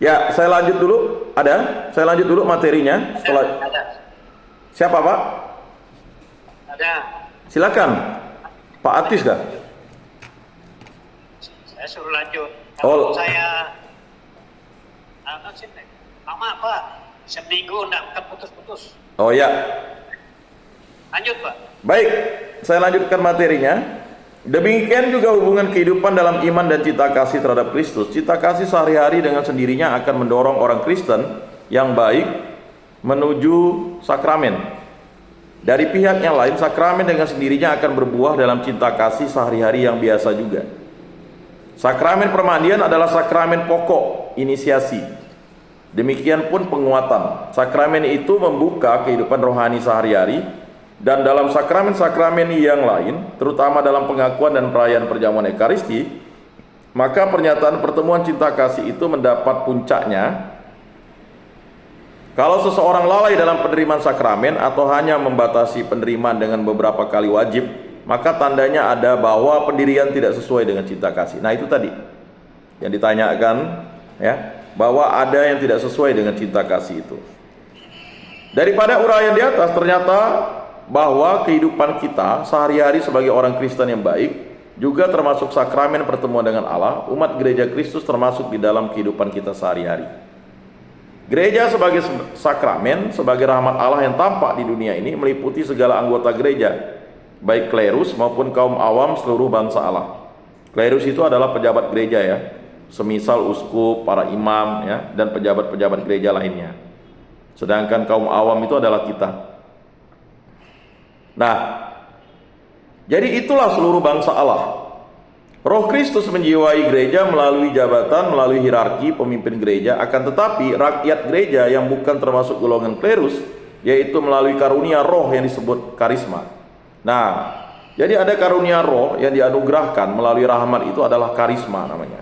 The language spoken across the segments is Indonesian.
Ya, saya lanjut dulu. Ada? Saya lanjut dulu materinya. Setelah Ada. siapa Pak? Ada. Silakan. Pak Atis kah? Saya suruh lanjut. Oh. Kalau saya lama Pak, seminggu enggak putus-putus. Oh ya. Lanjut Pak. Baik, saya lanjutkan materinya. Demikian juga hubungan kehidupan dalam iman dan cinta kasih terhadap Kristus. Cinta kasih sehari-hari dengan sendirinya akan mendorong orang Kristen yang baik menuju sakramen. Dari pihak yang lain, sakramen dengan sendirinya akan berbuah dalam cinta kasih sehari-hari yang biasa juga. Sakramen permandian adalah sakramen pokok, inisiasi. Demikian pun penguatan. Sakramen itu membuka kehidupan rohani sehari-hari. Dan dalam sakramen-sakramen yang lain, terutama dalam pengakuan dan perayaan perjamuan Ekaristi, maka pernyataan pertemuan cinta kasih itu mendapat puncaknya kalau seseorang lalai dalam penerimaan sakramen atau hanya membatasi penerimaan dengan beberapa kali wajib, maka tandanya ada bahwa pendirian tidak sesuai dengan cinta kasih. Nah, itu tadi yang ditanyakan, ya, bahwa ada yang tidak sesuai dengan cinta kasih itu. Daripada uraian di atas, ternyata bahwa kehidupan kita sehari-hari sebagai orang Kristen yang baik juga termasuk sakramen pertemuan dengan Allah. Umat gereja Kristus termasuk di dalam kehidupan kita sehari-hari. Gereja sebagai sakramen, sebagai rahmat Allah yang tampak di dunia ini, meliputi segala anggota gereja, baik klerus maupun kaum awam seluruh bangsa Allah. Klerus itu adalah pejabat gereja, ya, semisal uskup, para imam, ya, dan pejabat-pejabat gereja lainnya. Sedangkan kaum awam itu adalah kita. Nah, jadi itulah seluruh bangsa Allah. Roh Kristus menjiwai gereja melalui jabatan, melalui hierarki pemimpin gereja. Akan tetapi rakyat gereja yang bukan termasuk golongan klerus, yaitu melalui karunia roh yang disebut karisma. Nah, jadi ada karunia roh yang dianugerahkan melalui rahmat, itu adalah karisma namanya.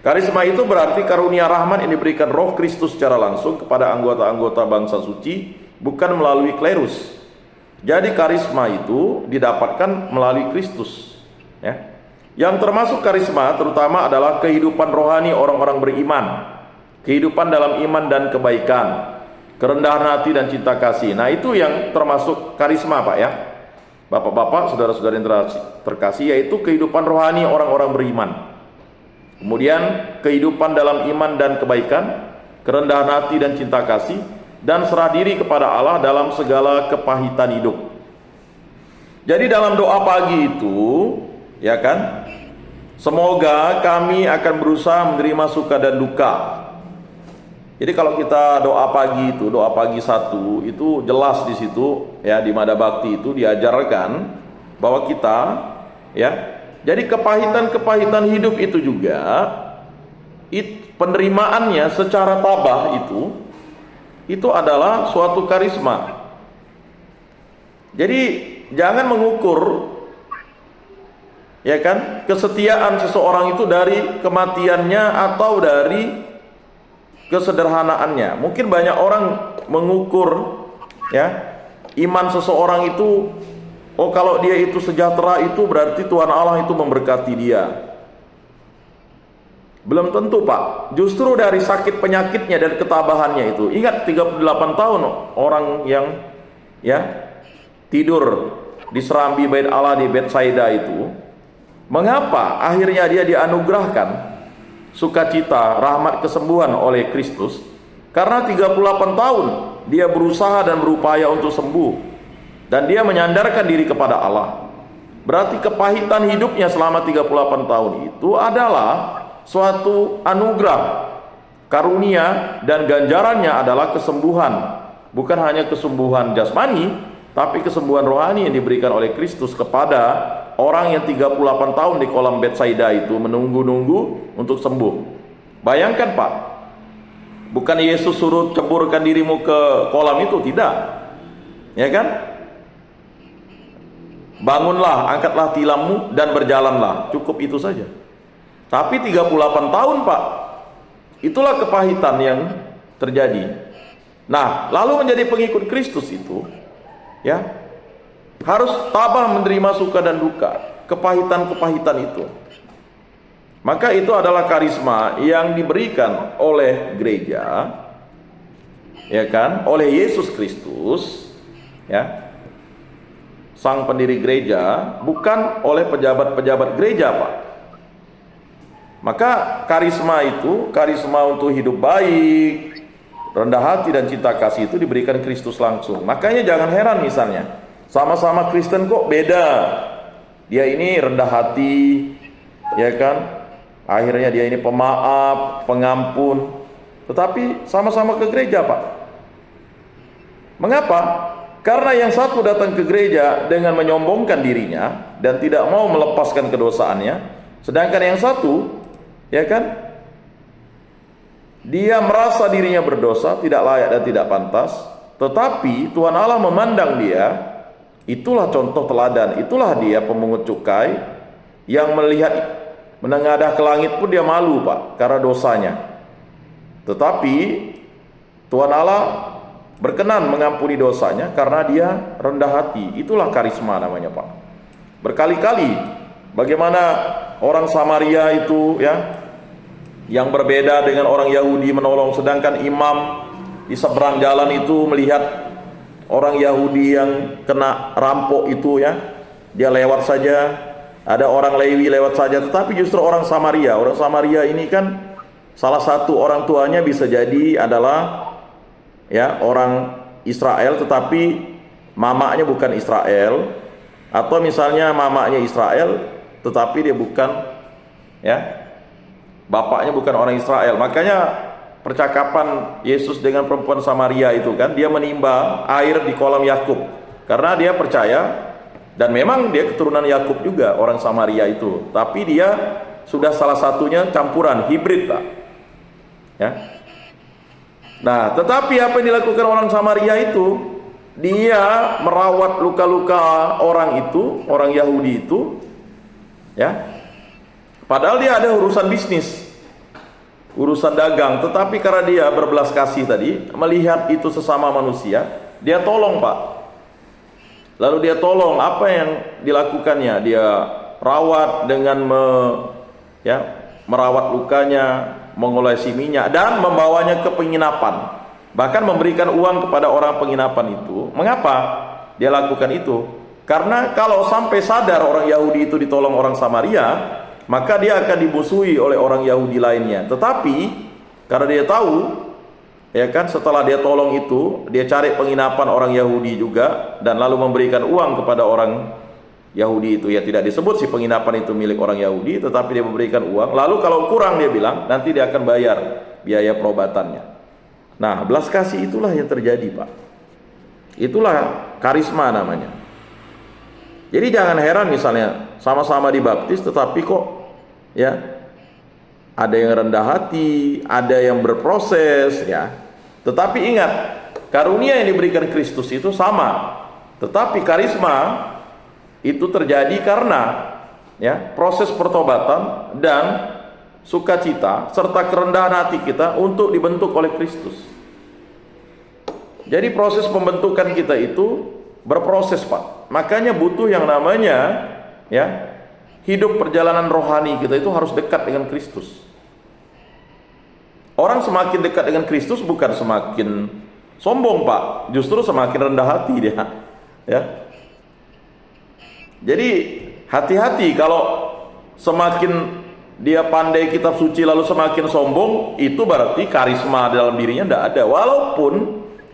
Karisma itu berarti karunia rahmat yang diberikan Roh Kristus secara langsung kepada anggota-anggota bangsa suci, bukan melalui klerus. Jadi karisma itu didapatkan melalui Kristus, ya. Yang termasuk karisma terutama adalah kehidupan rohani orang-orang beriman, kehidupan dalam iman dan kebaikan, kerendahan hati dan cinta kasih. Nah, itu yang termasuk karisma, Pak, ya. Bapak-bapak, saudara-saudara yang terkasih, yaitu kehidupan rohani orang-orang beriman. Kemudian kehidupan dalam iman dan kebaikan, kerendahan hati dan cinta kasih, dan serah diri kepada Allah dalam segala kepahitan hidup. Jadi dalam doa pagi itu, ya kan, semoga kami akan berusaha menerima suka dan duka. Jadi kalau kita doa pagi itu, doa pagi 1 itu jelas di situ, ya, di Mada Bakti itu diajarkan bahwa kita, ya, jadi kepahitan-kepahitan hidup itu juga penerimaannya secara tabah itu adalah suatu karisma. Jadi jangan mengukur, ya kan, kesetiaan seseorang itu dari kematiannya atau dari kesederhanaannya. Mungkin banyak orang mengukur, ya, iman seseorang itu, oh kalau dia itu sejahtera itu berarti Tuhan Allah itu memberkati dia. Belum tentu, Pak. Justru dari sakit penyakitnya dan ketabahannya itu. Ingat 38 tahun orang yang, ya, tidur di serambi bait Allah di Betsaida itu. Mengapa akhirnya dia dianugerahkan sukacita, rahmat kesembuhan oleh Kristus? Karena 38 tahun dia berusaha dan berupaya untuk sembuh, dan dia menyandarkan diri kepada Allah. Berarti kepahitan hidupnya selama 38 tahun itu adalah suatu anugerah, karunia, dan ganjarannya adalah kesembuhan. Bukan hanya kesembuhan jasmani, tapi kesembuhan rohani yang diberikan oleh Kristus kepada orang yang 38 tahun di kolam Betsaida itu menunggu-nunggu untuk sembuh. Bayangkan, Pak, bukan Yesus suruh ceburkan dirimu ke kolam itu, tidak, ya kan? Bangunlah, angkatlah tilammu dan berjalanlah. Cukup itu saja. Tapi 38 tahun, Pak, itulah kepahitan yang terjadi. Nah, lalu menjadi pengikut Kristus itu, ya, harus tabah menerima suka dan duka, kepahitan-kepahitan itu. Maka itu adalah karisma yang diberikan oleh gereja, ya kan, oleh Yesus Kristus, ya, sang pendiri gereja, bukan oleh pejabat-pejabat gereja, Pak. Maka karisma itu, karisma untuk hidup baik, rendah hati dan cinta kasih itu diberikan Kristus langsung. Makanya jangan heran misalnya, sama-sama Kristen kok beda. Dia ini rendah hati, ya kan? Akhirnya dia ini pemaaf, pengampun, tetapi sama-sama ke gereja, Pak. Mengapa? Karena yang satu datang ke gereja dengan menyombongkan dirinya dan tidak mau melepaskan kedosaannya, sedangkan yang satu, ya kan, dia merasa dirinya berdosa, tidak layak dan tidak pantas, tetapi Tuhan Allah memandang dia, itulah contoh teladan, itulah dia pemungut cukai yang melihat menengadah ke langit pun dia malu, Pak, karena dosanya. Tetapi Tuhan Allah berkenan mengampuni dosanya karena dia rendah hati. Itulah karisma namanya, Pak. Berkali-kali bagaimana orang Samaria itu, ya, yang berbeda dengan orang Yahudi menolong, sedangkan imam di seberang jalan itu melihat orang Yahudi yang kena rampok itu, ya, dia lewat saja. Ada orang Lewi lewat saja, tetapi justru orang Samaria ini kan salah satu orang tuanya bisa jadi adalah, ya, orang Israel, tetapi mamanya bukan Israel, atau misalnya mamanya Israel tetapi dia bukan, ya, bapaknya bukan orang Israel. Makanya percakapan Yesus dengan perempuan Samaria itu kan, dia menimba air di kolam Yakub karena dia percaya, dan memang dia keturunan Yakub juga orang Samaria itu, tapi dia sudah salah satunya campuran hibrid, Pak, ya. Nah, tetapi apa yang dilakukan orang Samaria itu, dia merawat luka-luka orang itu, orang Yahudi itu, ya. Padahal dia ada urusan bisnis, urusan dagang, tetapi karena dia berbelas kasih tadi, melihat itu sesama manusia, dia tolong, Pak. Lalu dia tolong, apa yang dilakukannya? Dia rawat dengan merawat lukanya, mengolesi minyak, dan membawanya ke penginapan. Bahkan memberikan uang kepada orang penginapan itu. Mengapa dia lakukan itu? Karena kalau sampai sadar orang Yahudi itu ditolong orang Samaria, maka dia akan dimusuhi oleh orang Yahudi lainnya. Tetapi karena dia tahu, ya kan, setelah dia tolong itu, dia cari penginapan orang Yahudi juga, dan lalu memberikan uang kepada orang Yahudi itu. Ya, tidak disebut si penginapan itu milik orang Yahudi, tetapi dia memberikan uang. Lalu kalau kurang dia bilang, nanti dia akan bayar biaya perobatannya. Nah, belas kasih itulah yang terjadi, Pak. Itulah karisma namanya. Jadi jangan heran misalnya sama-sama dibaptis, tetapi kok, ya, ada yang rendah hati, ada yang berproses, ya. Tetapi ingat, karunia yang diberikan Kristus itu sama. Tetapi karisma itu terjadi karena, ya, proses pertobatan dan sukacita serta kerendahan hati kita untuk dibentuk oleh Kristus. Jadi proses pembentukan kita itu berproses, Pak. Makanya butuh yang namanya, ya, hidup perjalanan rohani kita itu harus dekat dengan Kristus. Orang semakin dekat dengan Kristus bukan semakin sombong, Pak, justru semakin rendah hati dia, ya. Jadi hati-hati kalau semakin dia pandai kitab suci lalu semakin sombong, itu berarti karisma dalam dirinya tidak ada. Walaupun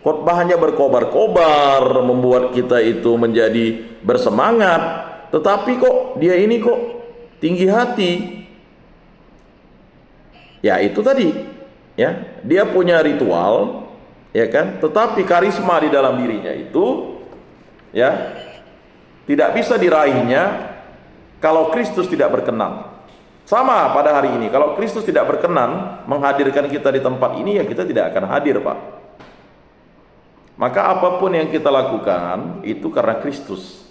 khotbahnya berkobar-kobar, membuat kita itu menjadi bersemangat, tetapi kok dia ini kok tinggi hati. Ya, itu tadi. Ya, dia punya ritual, ya kan, tetapi karisma di dalam dirinya itu, ya, tidak bisa diraihnya kalau Kristus tidak berkenan. Sama pada hari ini, kalau Kristus tidak berkenan menghadirkan kita di tempat ini, ya kita tidak akan hadir, Pak. Maka apapun yang kita lakukan itu karena Kristus.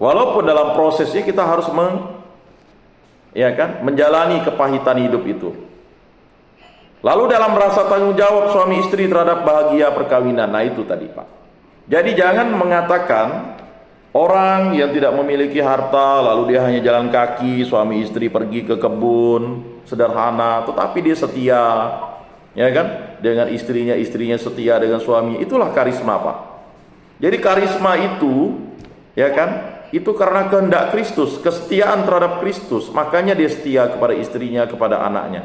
Walaupun dalam prosesnya kita harus menjalani kepahitan hidup itu. Lalu dalam rasa tanggung jawab suami istri terhadap bahagia perkawinan. Nah itu tadi, Pak. Jadi jangan mengatakan Orang yang tidak memiliki harta, lalu dia hanya jalan kaki, suami istri pergi ke kebun, sederhana, tetapi dia setia, ya kan? Dengan istrinya, istrinya setia dengan suami, itulah karisma, Pak. Jadi karisma itu, ya kan? Itu karena kehendak Kristus, kesetiaan terhadap Kristus, makanya dia setia kepada istrinya, kepada anaknya.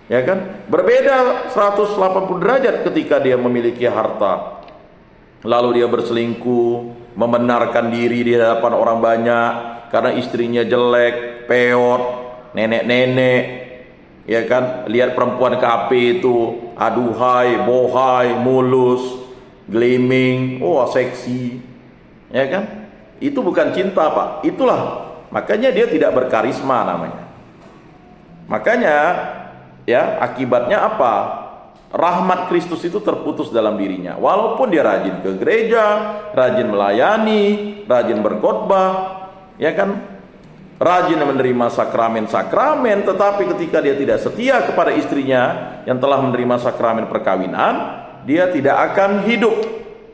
Ya kan? Berbeda 180 derajat ketika dia memiliki harta. Lalu dia berselingkuh, membenarkan diri di hadapan orang banyak karena istrinya jelek, peot, nenek-nenek, ya kan? Lihat perempuan KP itu, aduhai, bohai, mulus, gleaming, oh seksi, ya kan? Itu bukan cinta, Pak. Itulah, makanya dia tidak berkarisma namanya. Makanya, ya akibatnya apa? Rahmat Kristus itu terputus dalam dirinya. Walaupun dia rajin ke gereja, rajin melayani, rajin berkhotbah, ya kan, rajin menerima sakramen-sakramen, tetapi ketika dia tidak setia kepada istrinya yang telah menerima sakramen perkawinan, dia tidak akan hidup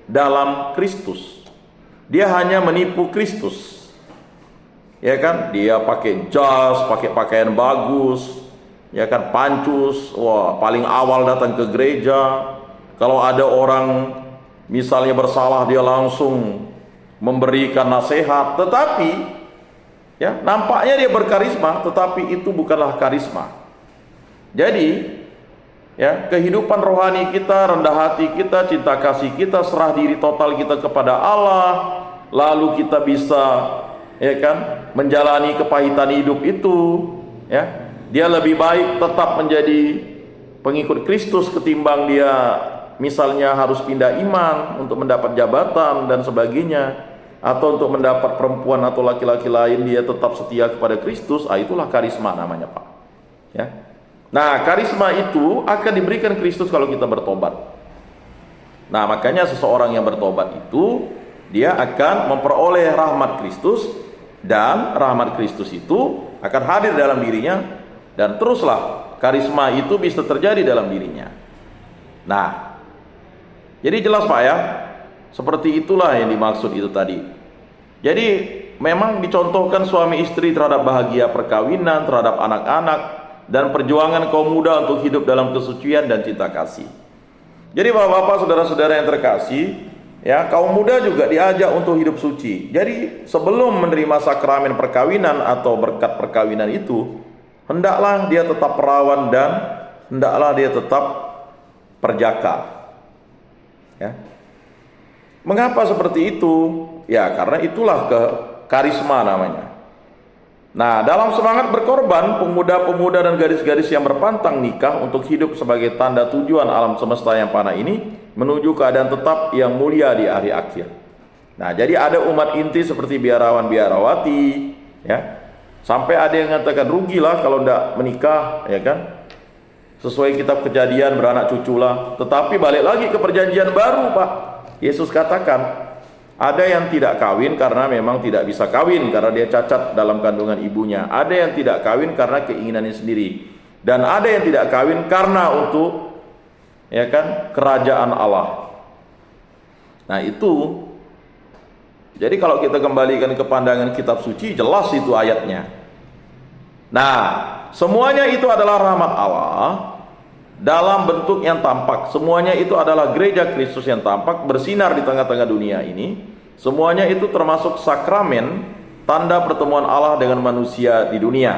dalam Kristus. Dia hanya menipu Kristus. Ya kan, dia pakai jas, pakai pakaian bagus, ya kan, pancus, wah paling awal datang ke gereja. Kalau ada orang misalnya bersalah, dia langsung memberikan nasihat, tetapi ya nampaknya dia berkarisma, tetapi itu bukanlah karisma. Jadi ya kehidupan rohani kita, rendah hati kita, cinta kasih kita, serah diri total kita kepada Allah, lalu kita bisa, ya kan, menjalani kepahitan hidup itu, ya. Dia lebih baik tetap menjadi pengikut Kristus ketimbang dia misalnya harus pindah iman untuk mendapat jabatan dan sebagainya, atau untuk mendapat perempuan atau laki-laki lain dia tetap setia kepada Kristus. Itulah karisma namanya, Pak. Ya. Nah, karisma itu akan diberikan Kristus kalau kita bertobat. Nah, makanya seseorang yang bertobat itu dia akan memperoleh rahmat Kristus, dan rahmat Kristus itu akan hadir dalam dirinya. Dan teruslah karisma itu bisa terjadi dalam dirinya. Nah, jadi jelas, Pak, ya, seperti itulah yang dimaksud itu tadi. Jadi memang dicontohkan suami istri terhadap bahagia perkawinan, terhadap anak-anak, dan perjuangan kaum muda untuk hidup dalam kesucian dan cinta kasih. Jadi bapak-bapak, saudara-saudara yang terkasih, ya, kaum muda juga diajak untuk hidup suci. Jadi sebelum menerima sakramen perkawinan atau berkat perkawinan itu, hendaklah dia tetap perawan dan hendaklah dia tetap perjaka. Ya. Mengapa seperti itu? Ya, karena itulah karisma namanya. Nah, dalam semangat berkorban, pemuda-pemuda dan gadis-gadis yang berpantang nikah untuk hidup sebagai tanda tujuan alam semesta yang fana ini menuju keadaan tetap yang mulia di hari akhir. Nah, jadi ada umat inti seperti biarawan-biarawati, ya. Sampai ada yang mengatakan rugilah kalau tidak menikah, ya kan? Sesuai kitab Kejadian beranak cuculah. Tetapi balik lagi ke perjanjian baru, Pak. Yesus katakan ada yang tidak kawin karena memang tidak bisa kawin karena dia cacat dalam kandungan ibunya. Ada yang tidak kawin karena keinginannya sendiri. Dan ada yang tidak kawin karena untuk, ya kan, kerajaan Allah. Nah, itu. Jadi kalau kita kembalikan ke pandangan kitab suci, jelas itu ayatnya. Nah, semuanya itu adalah rahmat Allah dalam bentuk yang tampak. Semuanya itu adalah gereja Kristus yang tampak bersinar di tengah-tengah dunia ini. Semuanya itu termasuk sakramen, tanda pertemuan Allah dengan manusia di dunia.